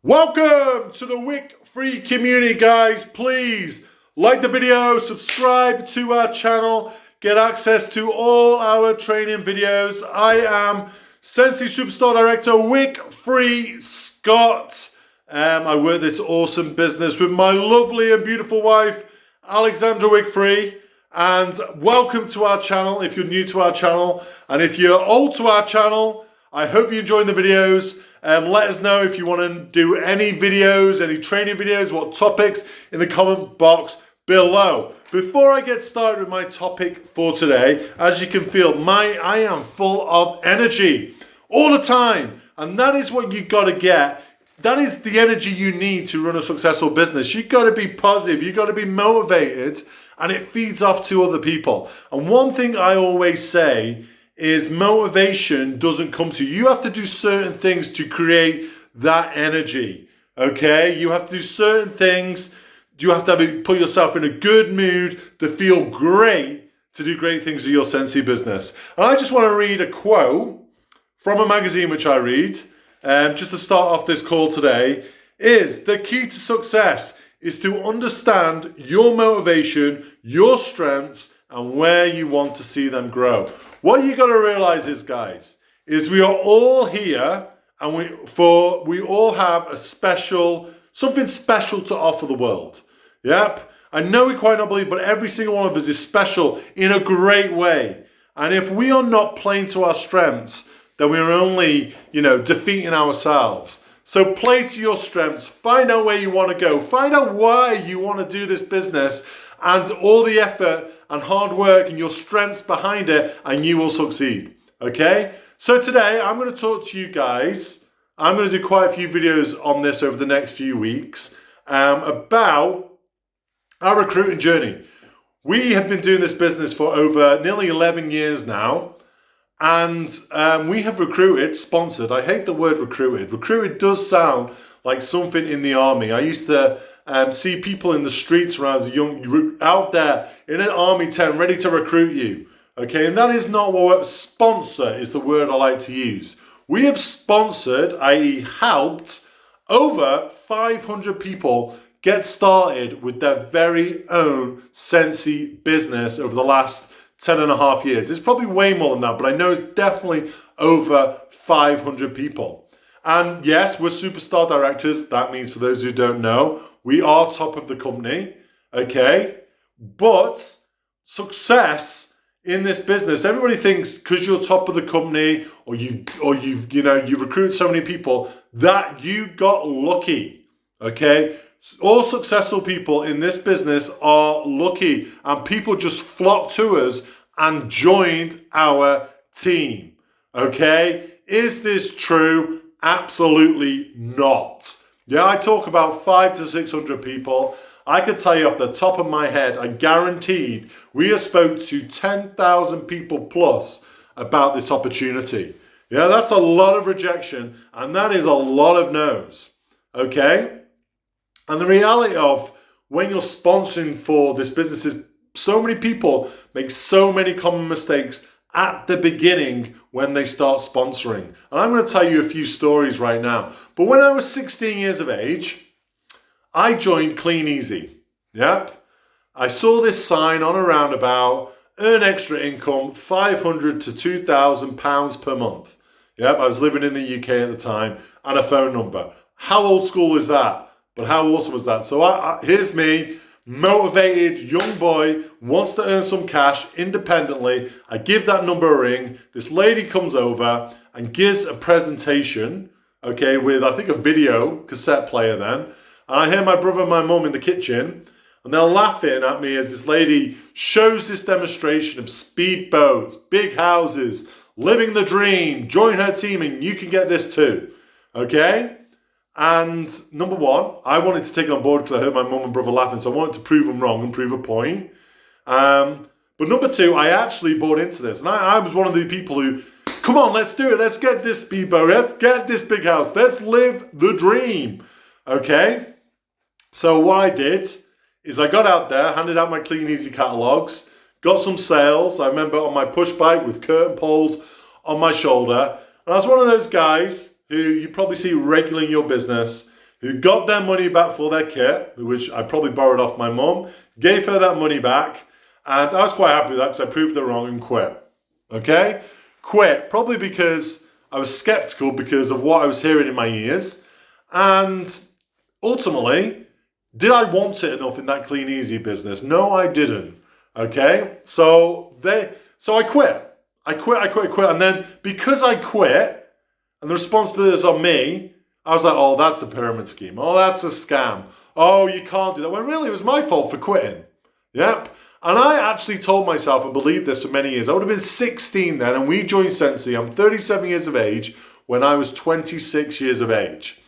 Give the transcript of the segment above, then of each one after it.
Welcome to the Wick Free community, guys. Please like the video, subscribe to our channel, get access to all our training videos. I am Scentsy Superstar Director Wick Free Scott. I work this awesome business with my lovely and beautiful wife, Alexandra Wick Free. And welcome to our channel if you're new to our channel. And if you're old to our channel, I hope you're enjoying the videos. Let us know if you want to do any videos, any training videos, what topics in the comment box below. Before I get started with my topic for today, as you can feel, I am full of energy all the time. And that is what you've got to get. That is the energy you need to run a successful business. You've got to be positive. You've got to be motivated, and it feeds off to other people. And one thing I always say is motivation doesn't come to you. You have to do certain things to create that energy, okay? You have to do certain things. You have to put yourself in a good mood to feel great, to do great things with your Scentsy business. And I just want to read a quote from a magazine which I read, just to start off this call today, is the key to success is to understand your motivation, your strengths, and where you want to see them grow. What you got to realize is, guys, is we are all here, and we all have something special to offer the world. Yep, I know we quite not believe, but every single one of us is special in a great way. And if we are not playing to our strengths, then we're only, defeating ourselves. So play to your strengths. Find out where you want to go. Find out why you want to do this business, and all the effort and hard work and your strengths behind it, and you will succeed. Okay? So today I'm going to talk to you guys. I'm going to do quite a few videos on this over the next few weeks about our recruiting journey. We have been doing this business for over nearly 11 years now, and we have recruited, sponsored. I hate the word recruited. Recruited does sound like something in the army. I used to see people in the streets when I was young, out there in an army tent, ready to recruit you. Okay, and that is not what sponsor is the word I like to use. We have sponsored, i.e. helped, over 500 people get started with their very own Scentsy business over the last 10 and a half years. It's probably way more than that, but I know it's definitely over 500 people. And yes, we're superstar directors. That means, for those who don't know, we are top of the company, okay? But success in this business, everybody thinks because you're top of the company or you've recruited so many people that you got lucky, okay? All successful people in this business are lucky, and people just flocked to us and joined our team, okay? Is this true? Absolutely not. Yeah, I talk about 500 to 600 people. I could tell you off the top of my head, I guaranteed we have spoke to 10,000 people plus about this opportunity. Yeah, that's a lot of rejection, and that is a lot of no's, okay? And the reality of when you're sponsoring for this business is so many people make so many common mistakes at the beginning when they start sponsoring. And I'm going to tell you a few stories right now. But when I was 16 years of age, I joined Clean Easy. Yep. I saw this sign on a roundabout, earn extra income, £500 to £2,000 per month. Yep, I was living in the UK at the time, and a phone number. How old school is that? But how awesome was that? So here's me, motivated young boy, wants to earn some cash independently. I give that number a ring. This lady comes over and gives a presentation, okay, with I think a video cassette player then. And I hear my brother and my mum in the kitchen, and they're laughing at me as this lady shows this demonstration of speedboats, big houses, living the dream. Join her team and you can get this too, okay? And number one, I wanted to take it on board because I heard my mum and brother laughing, so I wanted to prove them wrong and prove a point. But number two, I actually bought into this. And I was one of the people who, come on, let's do it. Let's get this speedboat. Let's get this big house. Let's live the dream. Okay? So what I did is I got out there, handed out my Clean Easy catalogs, got some sales. I remember on my push bike with curtain poles on my shoulder. And I was one of those guys who you probably see regularly in your business, who got their money back for their kit, which I probably borrowed off my mum, gave her that money back, and I was quite happy with that because I proved her wrong and quit. Okay? Quit, probably because I was skeptical because of what I was hearing in my ears, and ultimately, did I want it enough in that clean easy business? No, I didn't. Okay? So I quit. I quit. And then because I quit, and the responsibility is on me, I was like, oh, that's a pyramid scheme. Oh, that's a scam. Oh, you can't do that. When really it was my fault for quitting. Yep. And I actually told myself and believed this for many years. I would have been 16 then, and we joined Scentsy. I'm 37 years of age when I was 26 years of age.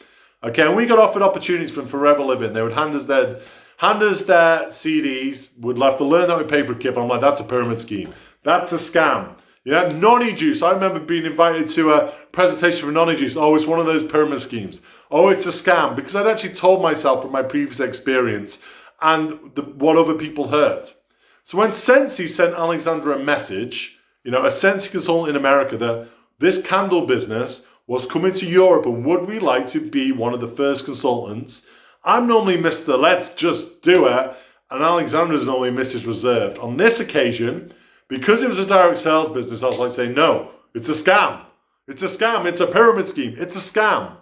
Okay, and we got offered opportunities from Forever Living. They would hand us their CDs. We'd have to learn that we pay for a kit. I'm like, that's a pyramid scheme. That's a scam. Yeah, Noni Juice. I remember being invited to a presentation for Noni Juice. Oh, it's one of those pyramid schemes. Oh, it's a scam. Because I'd actually told myself from my previous experience and what other people heard. So when Scentsy sent Alexandra a message, a Scentsy consultant in America, that this candle business was coming to Europe and would we like to be one of the first consultants? I'm normally Mr. Let's just do it, and Alexandra's normally Mrs. Reserved. On this occasion, because it was a direct sales business, I was like saying, no, it's a scam. It's a scam. It's a pyramid scheme. It's a scam.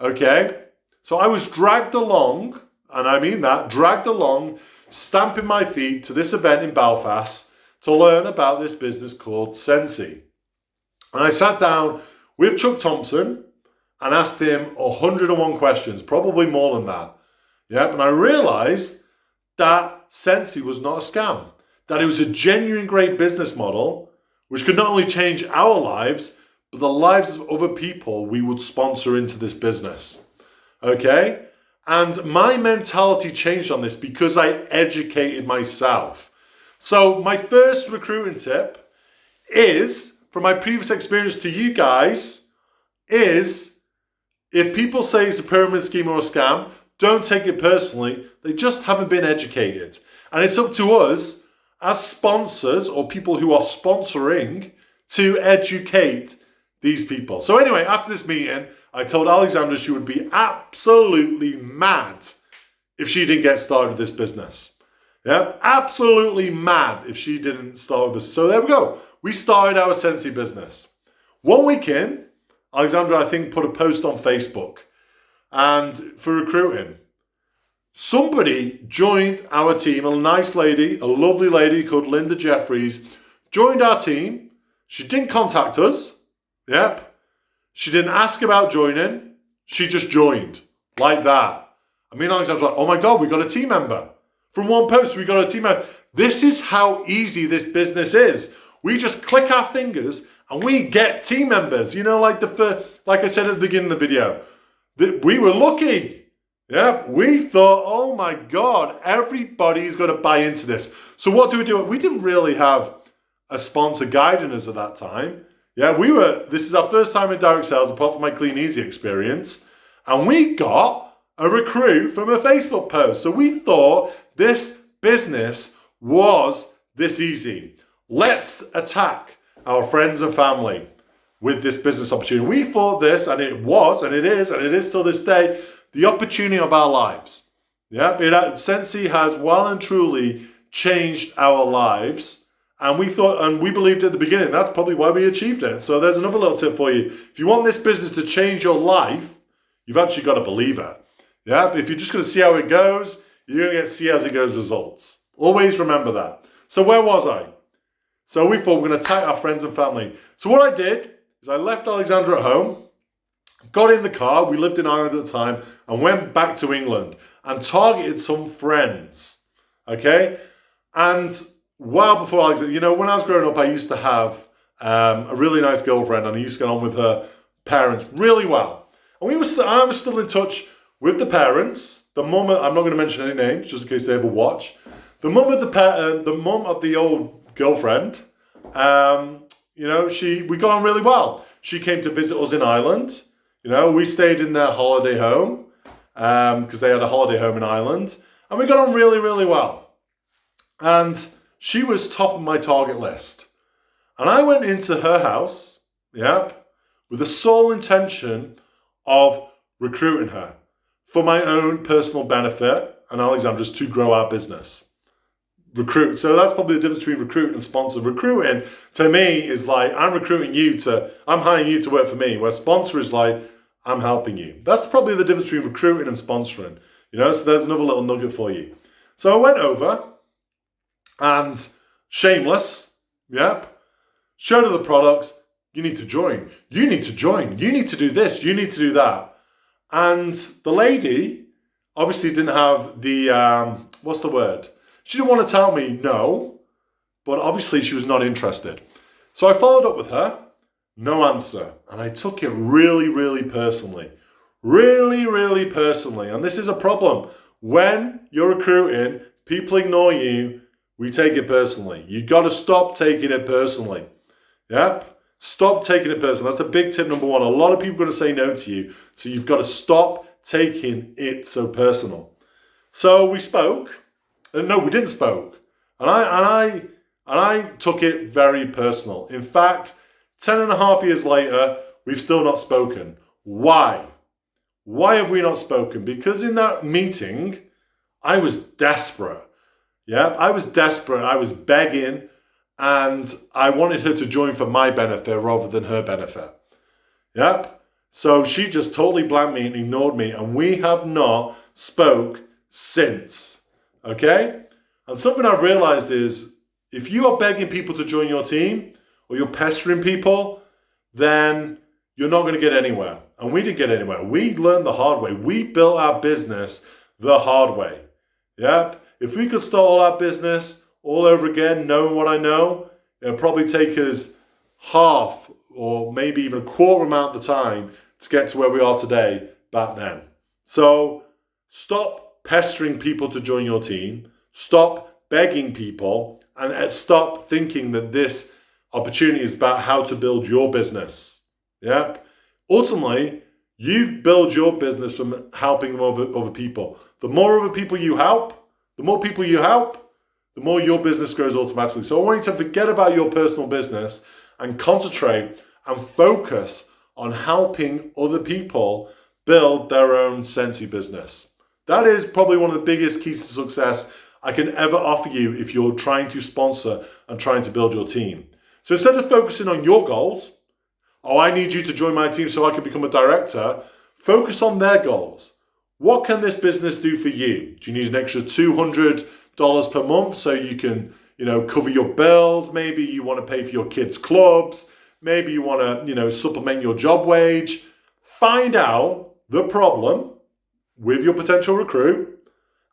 Okay? So I was dragged along, and I mean that, dragged along, stamping my feet to this event in Belfast to learn about this business called Scentsy. And I sat down with Chuck Thompson and asked him 101 questions, probably more than that. Yeah, and I realized that Scentsy was not a scam, that it was a genuine great business model, which could not only change our lives, but the lives of other people we would sponsor into this business. Okay? And my mentality changed on this because I educated myself. So my first recruiting tip is, from my previous experience to you guys, is if people say it's a pyramid scheme or a scam, don't take it personally. They just haven't been educated. And it's up to us as sponsors or people who are sponsoring to educate these people. So anyway, after this meeting, I told Alexandra she would be absolutely mad if she didn't get started with this business. Yeah, absolutely mad if she didn't start with this. So there we go. We started our Scentsy business. 1 week in, Alexandra, I think, put a post on Facebook and for recruiting. Somebody joined our team, a nice lady, a lovely lady called Linda Jeffries, joined our team. She didn't contact us. Yep. She didn't ask about joining. She just joined like that. I mean, Alexandra's like, oh my God, we got a team member. From one post, we got a team member. This is how easy this business is. We just click our fingers and we get team members. Like I said at the beginning of the video, that we were lucky. Yeah, we thought, oh my God, everybody's going to buy into this. So what do? We didn't really have a sponsor guiding us at that time. Yeah, this is our first time in direct sales, apart from my Clean Easy experience. And we got a recruit from a Facebook post. So we thought this business was this easy. Let's attack our friends and family with this business opportunity. We thought this, and it was, and it is till this day, the opportunity of our lives. Yeah, Scentsy has well and truly changed our lives. And we thought, and we believed at the beginning, that's probably why we achieved it. So there's another little tip for you. If you want this business to change your life, you've actually got to believe it. Yeah, but if you're just going to see how it goes, you're going to get see as it goes results. Always remember that. So where was I? So we thought we're going to attack our friends and family. So what I did is I left Alexandra at home, got in the car, we lived in Ireland at the time, and went back to England and targeted some friends. Okay? And well before Alexandra, when I was growing up, I used to have a really nice girlfriend, and I used to get on with her parents really well. And I was still in touch with the parents. The mum, I'm not going to mention any names, just in case they ever watch. The mum of the old girlfriend, we got on really well. She came to visit us in Ireland. We stayed in their holiday home because they had a holiday home in Ireland, and we got on really, really well. And she was top of my target list. And I went into her house, with the sole intention of recruiting her, for my own personal benefit and Alexandra's to grow our business. Recruit. So that's probably the difference between recruit and sponsor. Recruiting to me is like, I'm hiring you to work for me, where sponsor is like, I'm helping you. That's probably the difference between recruiting and sponsoring. So there's another little nugget for you. So I went over and shameless, showed her the products. You need to join. You need to join. You need to do this. You need to do that. And the lady obviously didn't have the, what's the word? She didn't want to tell me no, but obviously she was not interested. So I followed up with her, no answer. And I took it really, really personally. Really, really personally. And this is a problem. When you're recruiting, people ignore you, we take it personally. You got to stop taking it personally. Stop taking it personally. That's a big tip number one. A lot of people are going to say no to you. So you've got to stop taking it so personal. So we spoke. No, we didn't spoke. And I took it very personal. In fact, 10.5 years later, we've still not spoken. Why? Why have we not spoken? Because in that meeting, I was desperate. I was desperate. I was begging, and I wanted her to join for my benefit rather than her benefit. So she just totally blanked me and ignored me, and we have not spoke since. Okay? And something I've realized is, if you are begging people to join your team, or you're pestering people, then you're not going to get anywhere. And we didn't get anywhere. We learned the hard way. We built our business the hard way. If we could start all our business all over again, knowing what I know, it'll probably take us half or maybe even a quarter amount of the time to get to where we are today back then. So stop pestering people to join your team. Stop begging people, and stop thinking that this opportunity is about how to build your business. Ultimately, you build your business from helping other people. The more other people you help, the more people you help, the more your business grows automatically. So I want you to forget about your personal business and concentrate and focus on helping other people build their own Scentsy business. That is probably one of the biggest keys to success I can ever offer you if you're trying to sponsor and trying to build your team. So instead of focusing on your goals, I need you to join my team so I can become a director, focus on their goals. What can this business do for you? Do you need an extra $200 per month so you can, cover your bills? Maybe you want to pay for your kids' clubs. Maybe you want to, supplement your job wage. Find out the problem with your potential recruit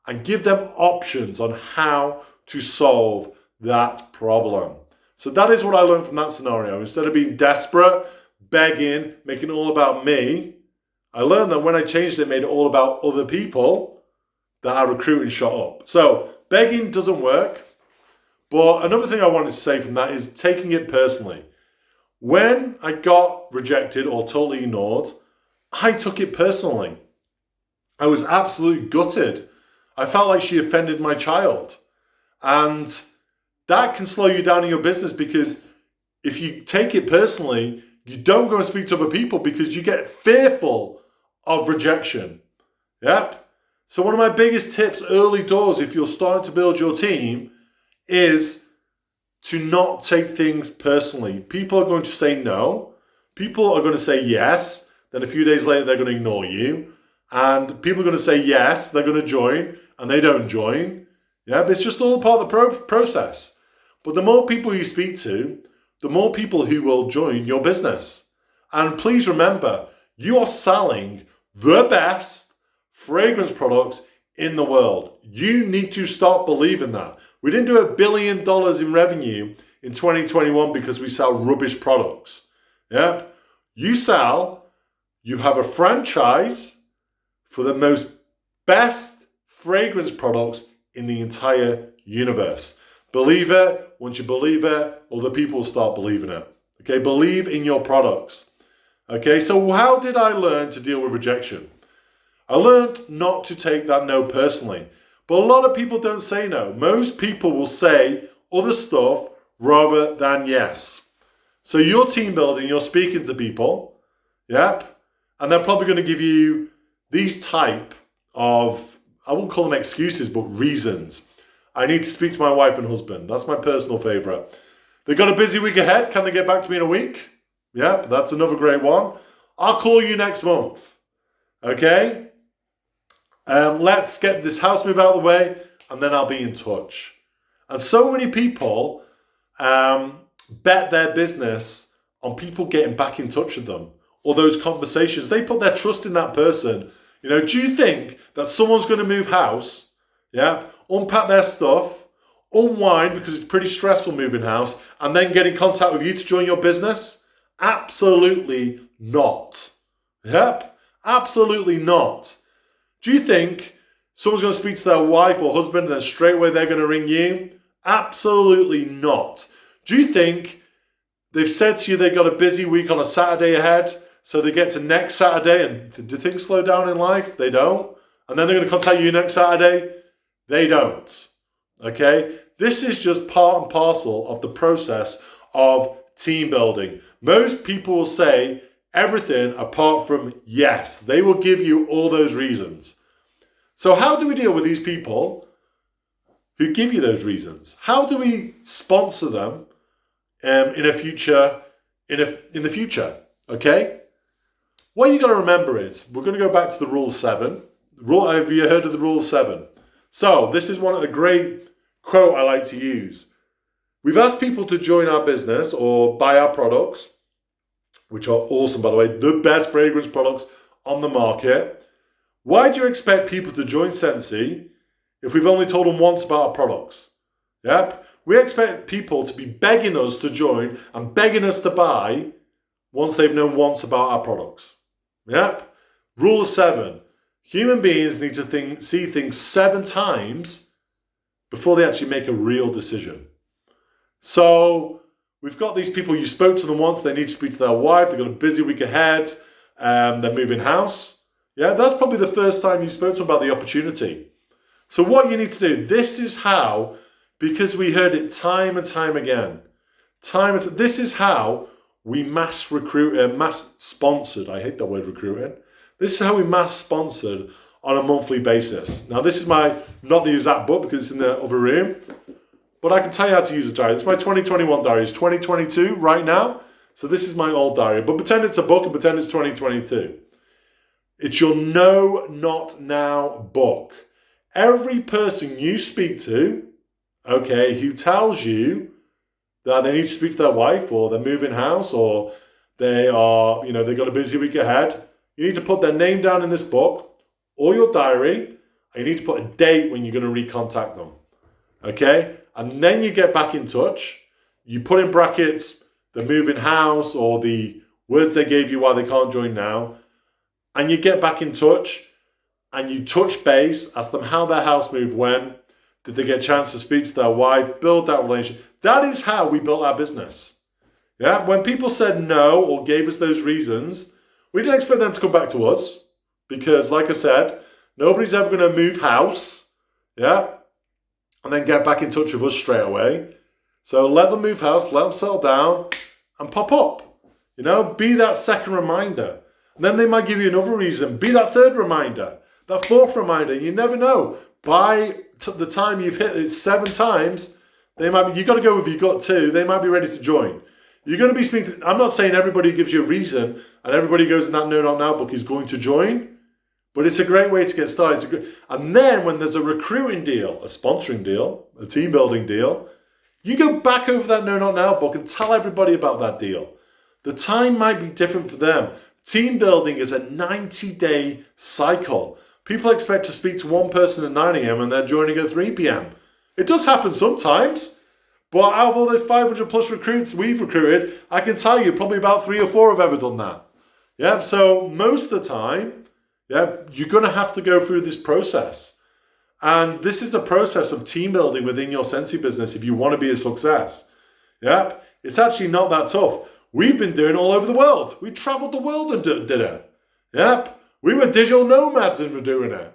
and give them options on how to solve that problem. So that is what I learned from that scenario. Instead of being desperate, begging, making it all about me, I learned that when I changed it, made it all about other people, that our recruiting shot up. So begging doesn't work. But another thing I wanted to say from that is taking it personally. When I got rejected or totally ignored, I took it personally. I was absolutely gutted. I felt like she offended my child. And that can slow you down in your business, because if you take it personally, you don't go and speak to other people because you get fearful of rejection. So one of my biggest tips early doors, if you're starting to build your team, is to not take things personally. People are going to say no. People are going to say yes. Then a few days later, they're going to ignore you. And people are going to say yes, they're going to join, and they don't join. But it's just all part of the process. But the more people you speak to, the more people who will join your business. And please remember, you are selling the best fragrance products in the world. You need to start believing that. We didn't do $1 billion in revenue in 2021 because we sell rubbish products. You have a franchise for the most best fragrance products in the entire universe. Believe it. Once you believe it, other people will start believing it. Okay, believe in your products. Okay, so how did I learn to deal with rejection? I learned not to take that no personally. But a lot of people don't say no. Most people will say other stuff rather than yes. So you're team building, you're speaking to people, and they're probably going to give you these type of, I won't call them excuses, but reasons. I need to speak to my wife and husband. That's my personal favourite. They've got a busy week ahead. Can they get back to me in a week? Yep, that's another great one. I'll call you next month. Okay? Let's get this house move out of the way, and then I'll be in touch. And so many people bet their business on people getting back in touch with them, or those conversations. They put their trust in that person. You know, do you think that someone's going to move house, unpack their stuff, unwind because it's pretty stressful moving house, and then get in contact with you to join your business? Absolutely not. Yep, absolutely not. Do you think someone's going to speak to their wife or husband and then straight away they're going to ring you? Absolutely not. Do you think they've said to you they've got a busy week on a Saturday ahead, so they get to next Saturday and do things slow down in life? They don't. And then they're going to contact you next Saturday? They don't. Okay? This is just part and parcel of the process of team building. Most people will say everything apart from yes. They will give you all those reasons. So how do we deal with these people who give you those reasons? How do we sponsor them in the future? Okay? What you got to remember is, we're going to go back to the Rule 7. Have you heard of the Rule 7? So this is one of the great quote I like to use. We've asked people to join our business or buy our products, which are awesome, by the way, the best fragrance products on the market. Why do you expect people to join Scentsy if we've only told them once about our products? Yep. We expect people to be begging us to join and begging us to buy once they've known once about our products. Yep. Rule 7. Human beings need to see things 7 times before they actually make a real decision. So we've got these people, you spoke to them once, they need to speak to their wife, they've got a busy week ahead, they're moving house. Yeah, that's probably the first time you spoke to them about the opportunity. So what you need to do, this is how, because we heard it time and time again, this is how we mass recruit, mass sponsored, I hate that word recruiting. This is how we mass sponsored on a monthly basis. Now this is not the exact book because it's in the other room, but I can tell you how to use a diary. It's my 2021 diary. It's 2022 right now. So this is my old diary, but pretend it's a book and pretend it's 2022. It's your no, not now book. Every person you speak to, okay, who tells you that they need to speak to their wife or they're moving house or they are, they've got a busy week ahead, you need to put their name down in this book or your diary, and you need to put a date when you're going to recontact them. Okay? And then you get back in touch. You put in brackets the moving house or the words they gave you why they can't join now. And you get back in touch and you touch base, ask them how their house moved when, did they get a chance to speak to their wife, build that relationship. That is how we built our business. Yeah, when people said no or gave us those reasons, we didn't expect them to come back to us because, like I said, nobody's ever going to move house, yeah, and then get back in touch with us straight away. So let them move house, let them settle down and pop up. Be that second reminder. And then they might give you another reason. Be that third reminder, that fourth reminder. You never know. By the time you've hit it 7 times, you've got to go with you've got 2. They might be ready to join. You're going to be speaking to, I'm not saying everybody gives you a reason and everybody goes in that No Not Now book is going to join, but it's a great way to get started. And then when there's a recruiting deal, a sponsoring deal, a team building deal, you go back over that No Not Now book and tell everybody about that deal. The time might be different for them. Team building is a 90-day cycle. People expect to speak to one person at 9 a.m. and they're joining at 3 p.m. It does happen sometimes. But out of all those 500 plus recruits we've recruited, I can tell you probably about 3 or 4 have ever done that. Yeah, so most of the time, you're going to have to go through this process. And this is the process of team building within your Scentsy business if you want to be a success. Yeah, it's actually not that tough. We've been doing it all over the world. We traveled the world and did it. Yep. We were digital nomads and we're doing it.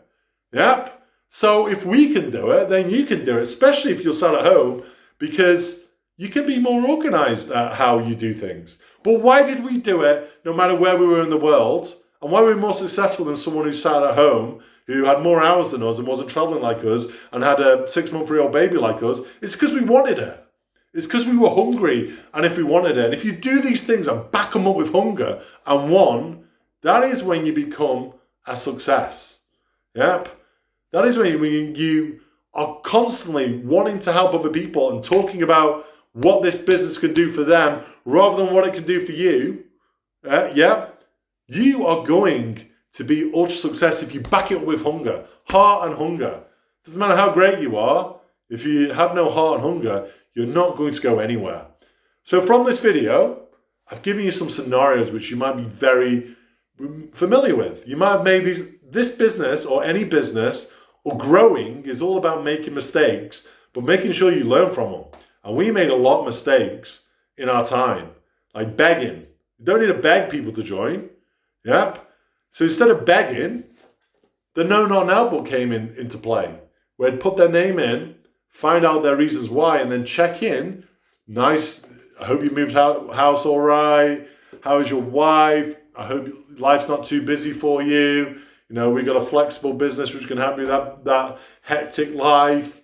Yep. So if we can do it, then you can do it, especially if you're sat at home, because you can be more organized at how you do things. But why did we do it no matter where we were in the world? And why were we more successful than someone who sat at home who had more hours than us and wasn't traveling like us and had a 6-month-old baby like us, it's because we wanted it. It's because we were hungry, and if we wanted it. And if you do these things and back them up with hunger and want, that is when you become a success. Yep. That is when you are constantly wanting to help other people and talking about what this business can do for them rather than what it can do for you. You are going to be ultra success if you back it up with hunger, heart and hunger. Doesn't matter how great you are, if you have no heart and hunger, you're not going to go anywhere. So from this video, I've given you some scenarios which you might be very familiar with. You might have made this business or any business or growing is all about making mistakes, but making sure you learn from them. And we made a lot of mistakes in our time, like begging. You don't need to beg people to join. Yep. So instead of begging, the No Not Now book came into play, where I'd put their name in, find out their reasons why, and then check in. Nice. I hope you moved house all right. How is your wife? I hope life's not too busy for you. You know, we got a flexible business which can help you with that hectic life.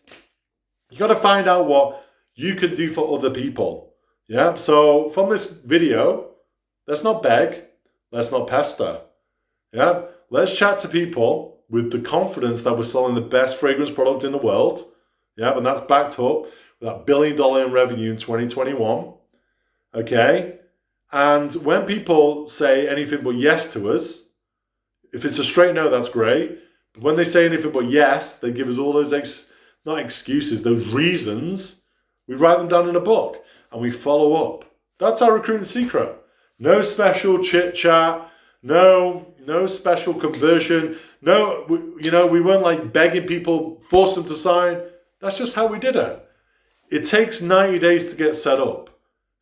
You got to find out what you can do for other people. Yeah. So from this video, let's not beg. Let's not pester. Yeah. Let's chat to people with the confidence that we're selling the best fragrance product in the world. Yeah. And that's backed up with that $1 billion in revenue in 2021. Okay. And when people say anything but yes to us, if it's a straight no, that's great. But when they say anything but yes, they give us all those, not excuses, those reasons. We write them down in a book and we follow up. That's our recruiting secret. No special chit chat. No special conversion. No, we weren't like begging people, force them to sign. That's just how we did it. It takes 90 days to get set up.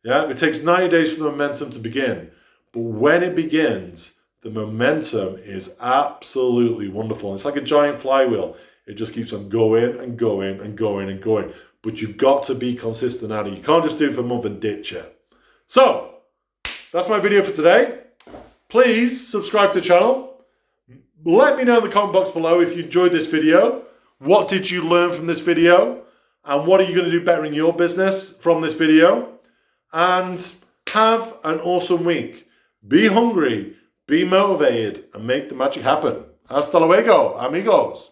Yeah, it takes 90 days for the momentum to begin. But when it begins, the momentum is absolutely wonderful. It's like a giant flywheel. It just keeps on going and going and going and going. But you've got to be consistent at it. You can't just do it for a month and ditch it. So, that's my video for today. Please subscribe to the channel. Let me know in the comment box below if you enjoyed this video. What did you learn from this video? And what are you going to do better in your business from this video? And have an awesome week. Be hungry, be motivated, and make the magic happen. Hasta luego, amigos.